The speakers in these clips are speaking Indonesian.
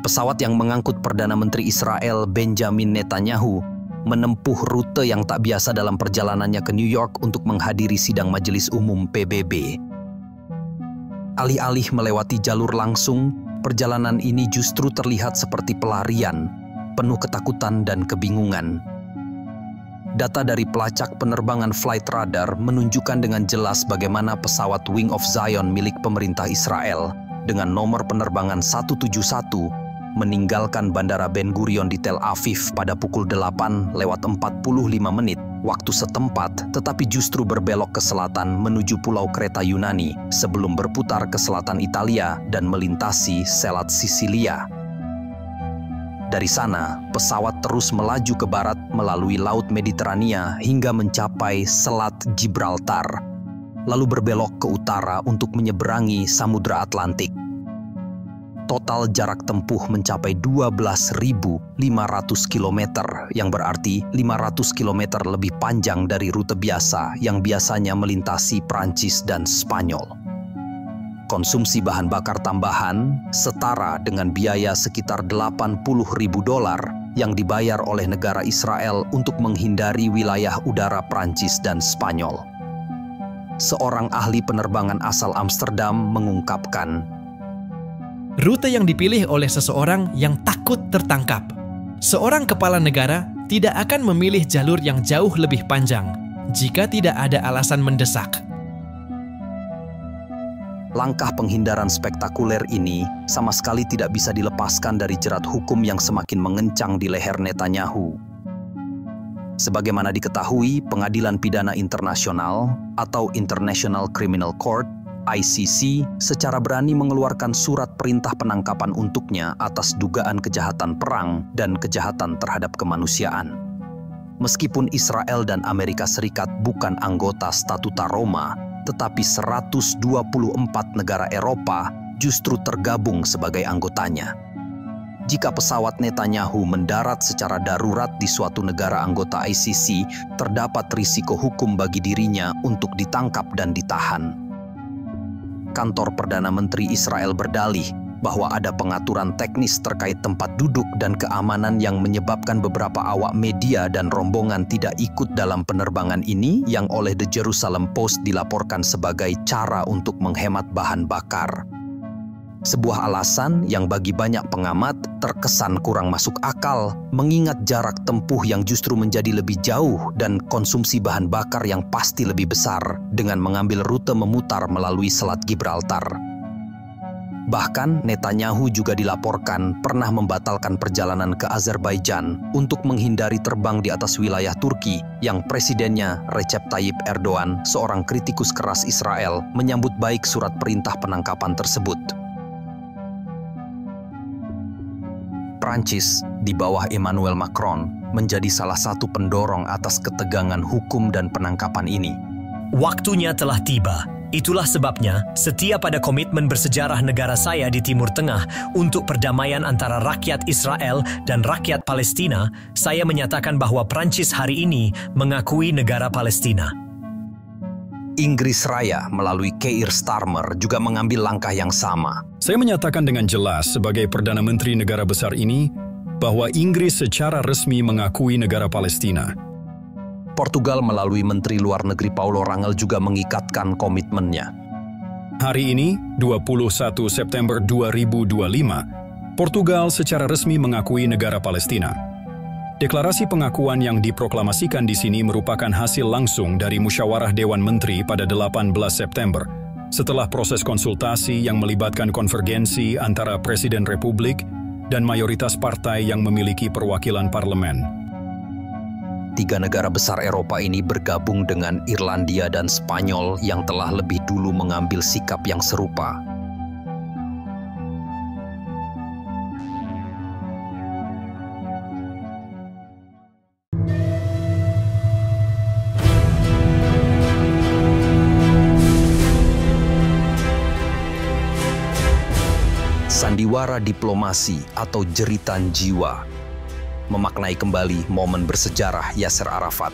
Pesawat yang mengangkut Perdana Menteri Israel Benjamin Netanyahu menempuh rute yang tak biasa dalam perjalanannya ke New York untuk menghadiri sidang Majelis Umum PBB. Alih-alih melewati jalur langsung, perjalanan ini justru terlihat seperti pelarian, penuh ketakutan dan kebingungan. Data dari pelacak penerbangan Flight Radar menunjukkan dengan jelas bagaimana pesawat Wing of Zion milik pemerintah Israel dengan nomor penerbangan 171 meninggalkan Bandara Ben Gurion di Tel Aviv pada pukul 8:45 waktu setempat, tetapi justru berbelok ke selatan menuju Pulau Kreta Yunani sebelum berputar ke selatan Italia dan melintasi Selat Sisilia. Dari sana, pesawat terus melaju ke barat melalui Laut Mediterania hingga mencapai Selat Gibraltar, lalu berbelok ke utara untuk menyeberangi Samudra Atlantik. Total jarak tempuh mencapai 12.500 km, yang berarti 500 km lebih panjang dari rute biasa yang biasanya melintasi Prancis dan Spanyol. Konsumsi bahan bakar tambahan setara dengan biaya sekitar $80.000 yang dibayar oleh negara Israel untuk menghindari wilayah udara Prancis dan Spanyol. Seorang ahli penerbangan asal Amsterdam mengungkapkan, rute yang dipilih oleh seseorang yang takut tertangkap. Seorang kepala negara tidak akan memilih jalur yang jauh lebih panjang jika tidak ada alasan mendesak. Langkah penghindaran spektakuler ini sama sekali tidak bisa dilepaskan dari jerat hukum yang semakin mengencang di leher Netanyahu. Sebagaimana diketahui, Pengadilan Pidana Internasional atau International Criminal Court ICC secara berani mengeluarkan surat perintah penangkapan untuknya atas dugaan kejahatan perang dan kejahatan terhadap kemanusiaan. Meskipun Israel dan Amerika Serikat bukan anggota Statuta Roma, tetapi 124 negara Eropa justru tergabung sebagai anggotanya. Jika pesawat Netanyahu mendarat secara darurat di suatu negara anggota ICC, terdapat risiko hukum bagi dirinya untuk ditangkap dan ditahan. Kantor Perdana Menteri Israel berdalih bahwa ada pengaturan teknis terkait tempat duduk dan keamanan yang menyebabkan beberapa awak media dan rombongan tidak ikut dalam penerbangan ini yang oleh The Jerusalem Post dilaporkan sebagai cara untuk menghemat bahan bakar. Sebuah alasan yang bagi banyak pengamat terkesan kurang masuk akal, mengingat jarak tempuh yang justru menjadi lebih jauh dan konsumsi bahan bakar yang pasti lebih besar dengan mengambil rute memutar melalui Selat Gibraltar. Bahkan Netanyahu juga dilaporkan pernah membatalkan perjalanan ke Azerbaijan untuk menghindari terbang di atas wilayah Turki yang presidennya Recep Tayyip Erdogan, seorang kritikus keras Israel, menyambut baik surat perintah penangkapan tersebut. Prancis di bawah Emmanuel Macron menjadi salah satu pendorong atas ketegangan hukum dan penangkapan ini. Waktunya telah tiba. Itulah sebabnya setia pada komitmen bersejarah negara saya di Timur Tengah untuk perdamaian antara rakyat Israel dan rakyat Palestina, saya menyatakan bahwa Prancis hari ini mengakui negara Palestina. Inggris Raya melalui Keir Starmer juga mengambil langkah yang sama. Saya menyatakan dengan jelas sebagai Perdana Menteri negara besar ini bahwa Inggris secara resmi mengakui negara Palestina. Portugal melalui Menteri Luar Negeri Paulo Rangel juga mengikatkan komitmennya. Hari ini, 21 September 2025, Portugal secara resmi mengakui negara Palestina. Deklarasi pengakuan yang diproklamasikan di sini merupakan hasil langsung dari musyawarah Dewan Menteri pada 18 September, setelah proses konsultasi yang melibatkan konvergensi antara Presiden Republik dan mayoritas partai yang memiliki perwakilan parlemen. Tiga negara besar Eropa ini bergabung dengan Irlandia dan Spanyol yang telah lebih dulu mengambil sikap yang serupa. Sandiwara diplomasi atau jeritan jiwa memaknai kembali momen bersejarah Yasser Arafat.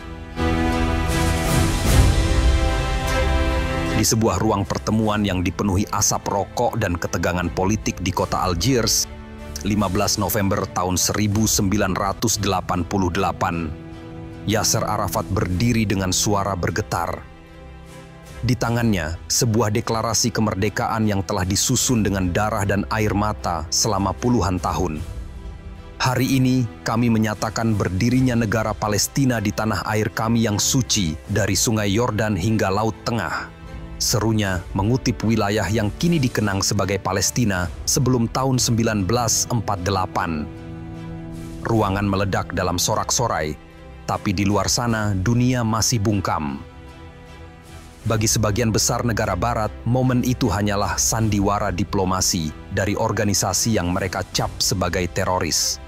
Di sebuah ruang pertemuan yang dipenuhi asap rokok dan ketegangan politik di kota Algiers, 15 November tahun 1988, Yasser Arafat berdiri dengan suara bergetar. Di tangannya, sebuah deklarasi kemerdekaan yang telah disusun dengan darah dan air mata selama puluhan tahun. Hari ini, kami menyatakan berdirinya negara Palestina di tanah air kami yang suci, dari Sungai Yordan hingga Laut Tengah. Serunya mengutip wilayah yang kini dikenang sebagai Palestina sebelum tahun 1948. Ruangan meledak dalam sorak-sorai, tapi di luar sana dunia masih bungkam. Bagi sebagian besar negara barat, momen itu hanyalah sandiwara diplomasi dari organisasi yang mereka cap sebagai teroris.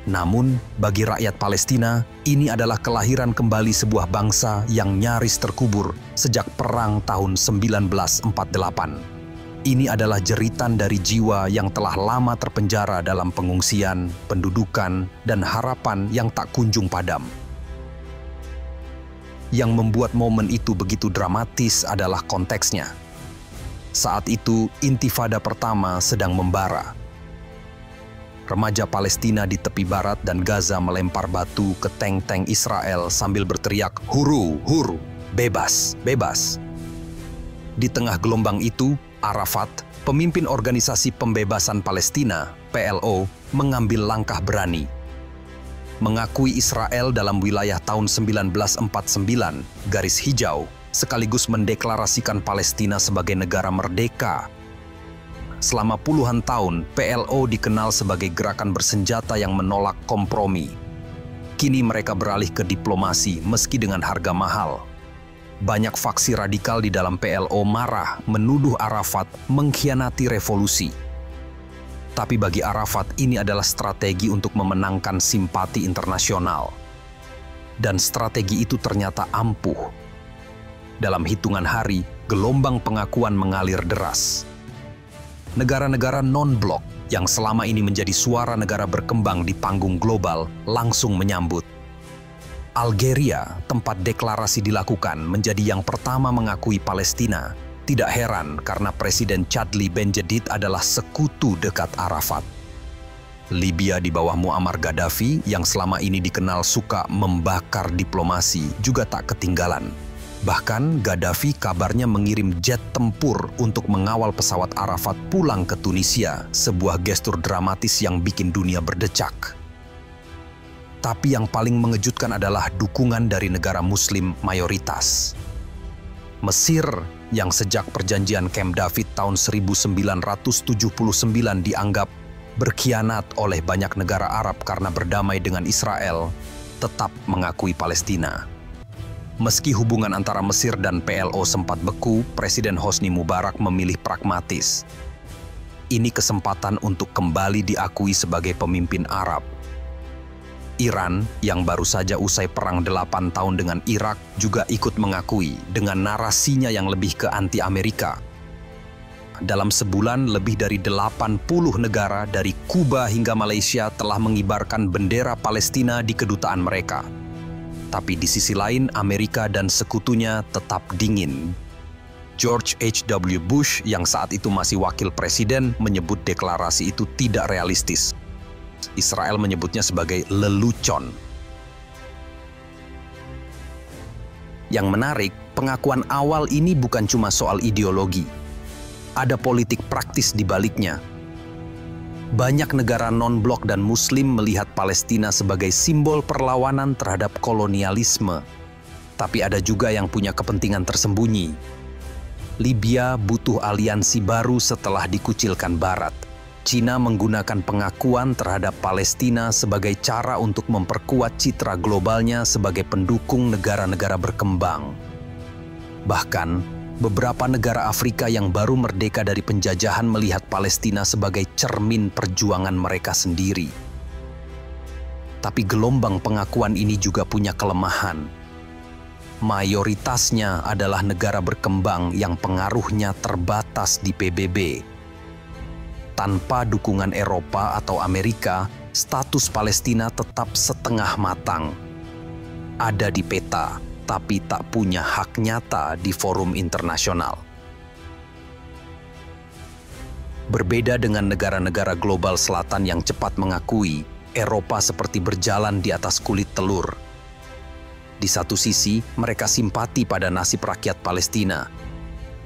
Namun, bagi rakyat Palestina, ini adalah kelahiran kembali sebuah bangsa yang nyaris terkubur sejak Perang tahun 1948. Ini adalah jeritan dari jiwa yang telah lama terpenjara dalam pengungsian, pendudukan, dan harapan yang tak kunjung padam. Yang membuat momen itu begitu dramatis adalah konteksnya. Saat itu, Intifada pertama sedang membara. Remaja Palestina di tepi barat dan Gaza melempar batu ke tank-tank Israel sambil berteriak, "Huru, huru, bebas, bebas." Di tengah gelombang itu, Arafat, pemimpin Organisasi Pembebasan Palestina, PLO, mengambil langkah berani. Mengakui Israel dalam wilayah tahun 1949, garis hijau, sekaligus mendeklarasikan Palestina sebagai negara merdeka. Selama puluhan tahun, PLO dikenal sebagai gerakan bersenjata yang menolak kompromi. Kini mereka beralih ke diplomasi meski dengan harga mahal. Banyak faksi radikal di dalam PLO marah menuduh Arafat mengkhianati revolusi. Tapi bagi Arafat ini adalah strategi untuk memenangkan simpati internasional. Dan strategi itu ternyata ampuh. Dalam hitungan hari, gelombang pengakuan mengalir deras. Negara-negara non-blok yang selama ini menjadi suara negara berkembang di panggung global langsung menyambut. Algeria, tempat deklarasi dilakukan, menjadi yang pertama mengakui Palestina. Tidak heran karena Presiden Chadli Benjedid adalah sekutu dekat Arafat. Libya di bawah Muammar Gaddafi yang selama ini dikenal suka membakar diplomasi juga tak ketinggalan. Bahkan Gaddafi kabarnya mengirim jet tempur untuk mengawal pesawat Arafat pulang ke Tunisia, sebuah gestur dramatis yang bikin dunia berdecak. Tapi yang paling mengejutkan adalah dukungan dari negara Muslim mayoritas. Mesir, yang sejak perjanjian Camp David tahun 1979 dianggap berkhianat oleh banyak negara Arab karena berdamai dengan Israel, tetap mengakui Palestina. Meski hubungan antara Mesir dan PLO sempat beku, Presiden Hosni Mubarak memilih pragmatis. Ini kesempatan untuk kembali diakui sebagai pemimpin Arab. Iran, yang baru saja usai perang 8 tahun dengan Irak, juga ikut mengakui dengan narasinya yang lebih ke anti-Amerika. Dalam sebulan, lebih dari 80 negara dari Kuba hingga Malaysia telah mengibarkan bendera Palestina di kedutaan mereka. Tapi di sisi lain, Amerika dan sekutunya tetap dingin. George H.W. Bush yang saat itu masih wakil presiden menyebut deklarasi itu tidak realistis. Israel menyebutnya sebagai lelucon. Yang menarik, pengakuan awal ini bukan cuma soal ideologi. Ada politik praktis di baliknya. Banyak negara non-blok dan Muslim melihat Palestina sebagai simbol perlawanan terhadap kolonialisme. Tapi ada juga yang punya kepentingan tersembunyi. Libya butuh aliansi baru setelah dikucilkan Barat. Cina menggunakan pengakuan terhadap Palestina sebagai cara untuk memperkuat citra globalnya sebagai pendukung negara-negara berkembang. Bahkan, beberapa negara Afrika yang baru merdeka dari penjajahan melihat Palestina sebagai cermin perjuangan mereka sendiri. Tapi gelombang pengakuan ini juga punya kelemahan. Mayoritasnya adalah negara berkembang yang pengaruhnya terbatas di PBB. Tanpa dukungan Eropa atau Amerika, status Palestina tetap setengah matang. Ada di peta, tapi tak punya hak nyata di forum internasional. Berbeda dengan negara-negara global selatan yang cepat mengakui, Eropa seperti berjalan di atas kulit telur. Di satu sisi, mereka simpati pada nasib rakyat Palestina.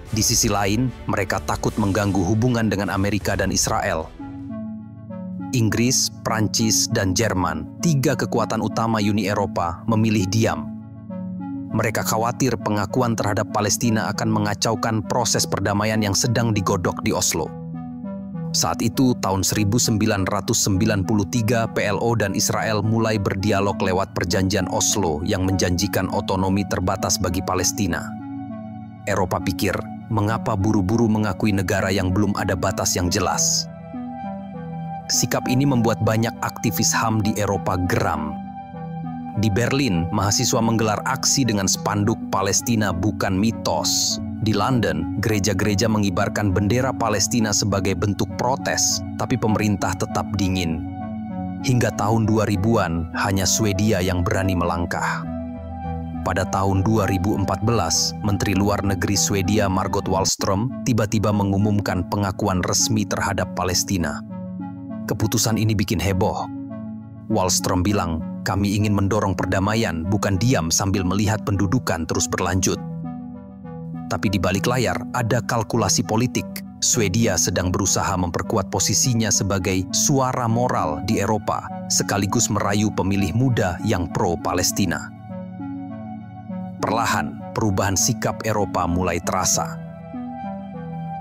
Di sisi lain, mereka takut mengganggu hubungan dengan Amerika dan Israel. Inggris, Prancis, dan Jerman, tiga kekuatan utama Uni Eropa, memilih diam. Mereka khawatir pengakuan terhadap Palestina akan mengacaukan proses perdamaian yang sedang digodok di Oslo. Saat itu, tahun 1993, PLO dan Israel mulai berdialog lewat perjanjian Oslo yang menjanjikan otonomi terbatas bagi Palestina. Eropa pikir, mengapa buru-buru mengakui negara yang belum ada batas yang jelas? Sikap ini membuat banyak aktivis HAM di Eropa geram. Di Berlin, mahasiswa menggelar aksi dengan spanduk Palestina bukan mitos. Di London, gereja-gereja mengibarkan bendera Palestina sebagai bentuk protes, tapi pemerintah tetap dingin. Hingga tahun 2000-an, hanya Swedia yang berani melangkah. Pada tahun 2014, Menteri Luar Negeri Swedia Margot Wallström tiba-tiba mengumumkan pengakuan resmi terhadap Palestina. Keputusan ini bikin heboh. Wallström bilang, "Kami ingin mendorong perdamaian, bukan diam sambil melihat pendudukan terus berlanjut." Tapi di balik layar ada kalkulasi politik. Swedia sedang berusaha memperkuat posisinya sebagai suara moral di Eropa, sekaligus merayu pemilih muda yang pro-Palestina. Perlahan, perubahan sikap Eropa mulai terasa.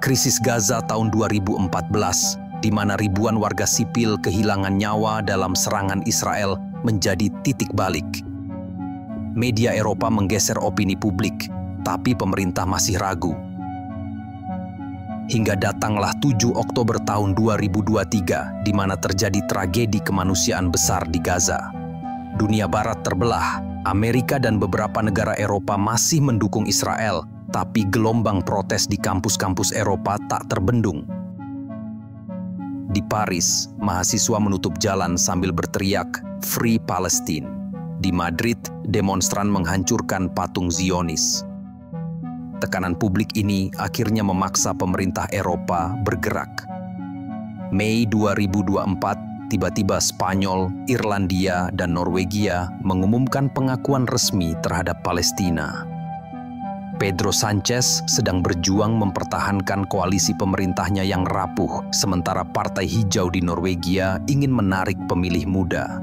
Krisis Gaza tahun 2014, di mana ribuan warga sipil kehilangan nyawa dalam serangan Israel, menjadi titik balik. Media Eropa menggeser opini publik, tapi pemerintah masih ragu. Hingga datanglah 7 Oktober tahun 2023, di mana terjadi tragedi kemanusiaan besar di Gaza. Dunia Barat terbelah, Amerika dan beberapa negara Eropa masih mendukung Israel, tapi gelombang protes di kampus-kampus Eropa tak terbendung. Di Paris, mahasiswa menutup jalan sambil berteriak, "Free Palestine." Di Madrid, demonstran menghancurkan patung Zionis. Tekanan publik ini akhirnya memaksa pemerintah Eropa bergerak. Mei 2024, tiba-tiba Spanyol, Irlandia, dan Norwegia mengumumkan pengakuan resmi terhadap Palestina. Pedro Sanchez sedang berjuang mempertahankan koalisi pemerintahnya yang rapuh, sementara Partai Hijau di Norwegia ingin menarik pemilih muda.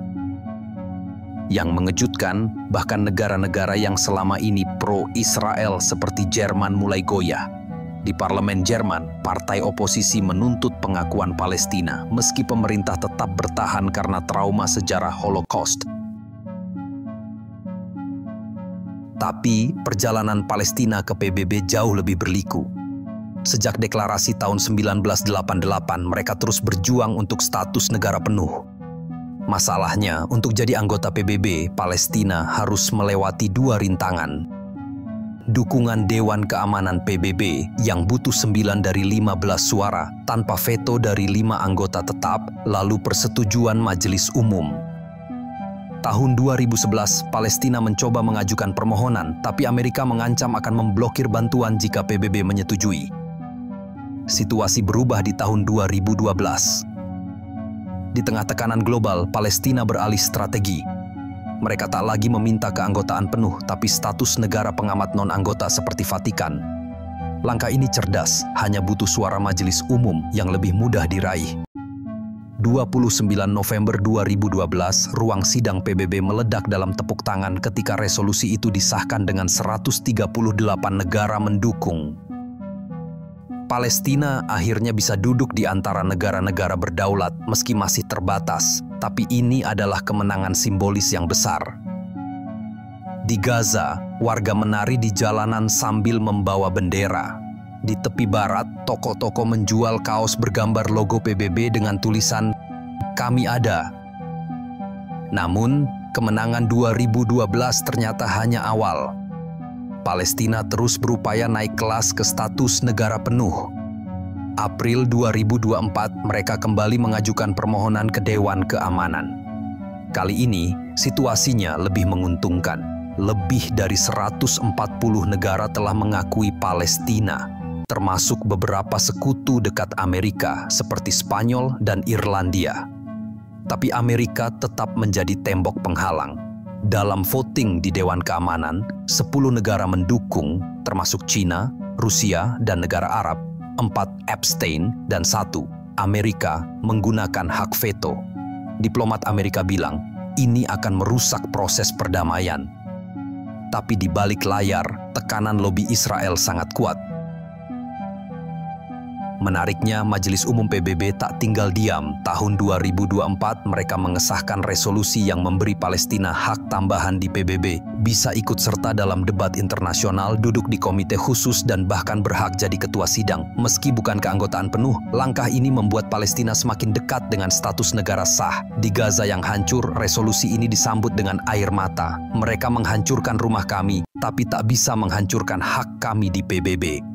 Yang mengejutkan, bahkan negara-negara yang selama ini pro-Israel seperti Jerman mulai goyah. Di parlemen Jerman, partai oposisi menuntut pengakuan Palestina, meski pemerintah tetap bertahan karena trauma sejarah Holocaust. Tapi, perjalanan Palestina ke PBB jauh lebih berliku. Sejak deklarasi tahun 1988, mereka terus berjuang untuk status negara penuh. Masalahnya, untuk jadi anggota PBB, Palestina harus melewati 2 rintangan. Dukungan Dewan Keamanan PBB yang butuh 9 dari 15 suara tanpa veto dari 5 anggota tetap, lalu persetujuan Majelis Umum. Tahun 2011, Palestina mencoba mengajukan permohonan, tapi Amerika mengancam akan memblokir bantuan jika PBB menyetujui. Situasi berubah di tahun 2012. Di tengah tekanan global, Palestina beralih strategi. Mereka tak lagi meminta keanggotaan penuh, tapi status negara pengamat non-anggota seperti Vatikan. Langkah ini cerdas, hanya butuh suara Majelis Umum yang lebih mudah diraih. 29 November 2012, ruang sidang PBB meledak dalam tepuk tangan ketika resolusi itu disahkan dengan 138 negara mendukung. Palestina akhirnya bisa duduk di antara negara-negara berdaulat meski masih terbatas, tapi ini adalah kemenangan simbolis yang besar. Di Gaza, warga menari di jalanan sambil membawa bendera. Di tepi barat, toko-toko menjual kaos bergambar logo PBB dengan tulisan "Kami ada". Namun, kemenangan 2012 ternyata hanya awal. Palestina terus berupaya naik kelas ke status negara penuh. April 2024, mereka kembali mengajukan permohonan ke Dewan Keamanan. Kali ini, situasinya lebih menguntungkan. lebih dari 140 negara telah mengakui Palestina, termasuk beberapa sekutu dekat Amerika seperti Spanyol dan Irlandia. Tapi Amerika tetap menjadi tembok penghalang. Dalam voting di Dewan Keamanan, 10 negara mendukung, termasuk China, Rusia, dan negara Arab, 4 abstain, dan 1 Amerika menggunakan hak veto. Diplomat Amerika bilang, ini akan merusak proses perdamaian. Tapi di balik layar, tekanan lobi Israel sangat kuat. Menariknya, Majelis Umum PBB tak tinggal diam. Tahun 2024, mereka mengesahkan resolusi yang memberi Palestina hak tambahan di PBB, bisa ikut serta dalam debat internasional, duduk di komite khusus, dan bahkan berhak jadi ketua sidang. Meski bukan keanggotaan penuh, langkah ini membuat Palestina semakin dekat dengan status negara sah. Di Gaza yang hancur, resolusi ini disambut dengan air mata. Mereka menghancurkan rumah kami, tapi tak bisa menghancurkan hak kami di PBB.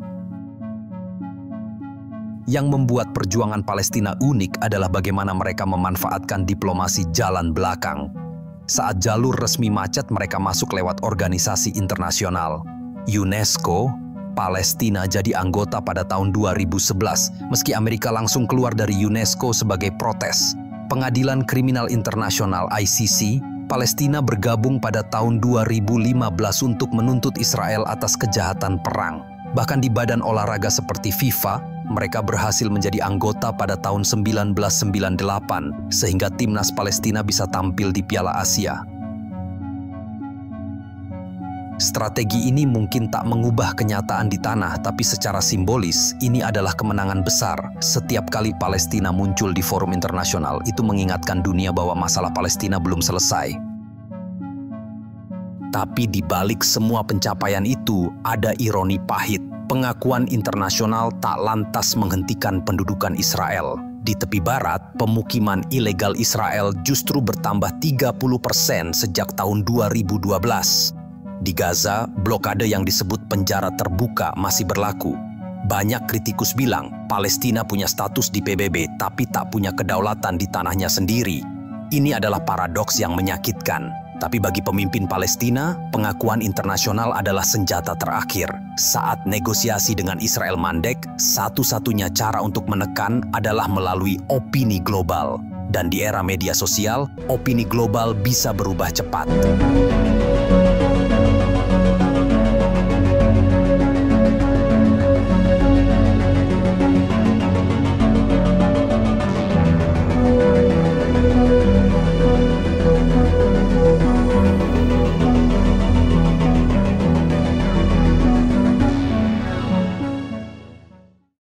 Yang membuat perjuangan Palestina unik adalah bagaimana mereka memanfaatkan diplomasi jalan belakang. Saat jalur resmi macet, mereka masuk lewat organisasi internasional. UNESCO, Palestina jadi anggota pada tahun 2011, meski Amerika langsung keluar dari UNESCO sebagai protes. Pengadilan Kriminal Internasional ICC, Palestina bergabung pada tahun 2015 untuk menuntut Israel atas kejahatan perang. Bahkan di badan olahraga seperti FIFA, mereka berhasil menjadi anggota pada tahun 1998, sehingga timnas Palestina bisa tampil di Piala Asia. Strategi ini mungkin tak mengubah kenyataan di tanah, tapi secara simbolis, ini adalah kemenangan besar. Setiap kali Palestina muncul di forum internasional, itu mengingatkan dunia bahwa masalah Palestina belum selesai. Tapi di balik semua pencapaian itu, ada ironi pahit. Pengakuan internasional tak lantas menghentikan pendudukan Israel. Di tepi barat, pemukiman ilegal Israel justru bertambah 30% sejak tahun 2012. Di Gaza, blokade yang disebut penjara terbuka masih berlaku. Banyak kritikus bilang, Palestina punya status di PBB tapi tak punya kedaulatan di tanahnya sendiri. Ini adalah paradoks yang menyakitkan. Tapi bagi pemimpin Palestina, pengakuan internasional adalah senjata terakhir. Saat negosiasi dengan Israel mandek, satu-satunya cara untuk menekan adalah melalui opini global. Dan di era media sosial, opini global bisa berubah cepat.